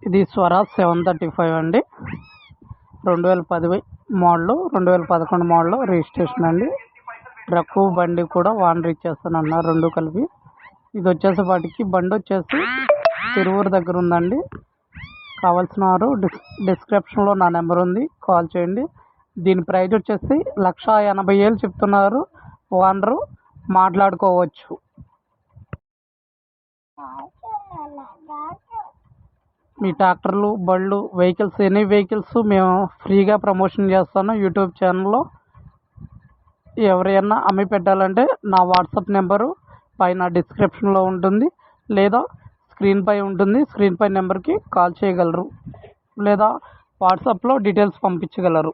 ఇది స్వరాజ్ 735 అండి. 2010 model, 2011 model registration అండి. ట్రక్ బండి కూడా ఓనర్ ఇచ్చేస్తానన్నారు రెండు కలిపి. ఇది వచ్చేసి వాటికి బండి వచ్చేసి తిరువూరు దగ్గర ఉందండి. కావాల్సిన వారు డిస్క్రిప్షన్లో నా నెంబర్ ఉంది, కాల్ చేయండి. దీని ప్రైస్ వచ్చేసి 1,80,000 చెప్తున్నారు. ఓనరు మాట్లాడుకోవచ్చు. మీ ట్రాక్టర్లు, బళ్ళు, వెహికల్స్, ఎనీ వెహికల్స్ మేము ఫ్రీగా ప్రమోషన్ చేస్తాను యూట్యూబ్ ఛానల్లో. ఎవరైనా అమ్మి పెట్టాలంటే నా వాట్సాప్ నెంబరు పైన డిస్క్రిప్షన్లో ఉంటుంది, లేదా స్క్రీన్పై ఉంటుంది. స్క్రీన్పై నెంబర్కి కాల్ చేయగలరు, లేదా వాట్సాప్లో డీటెయిల్స్ పంపించగలరు.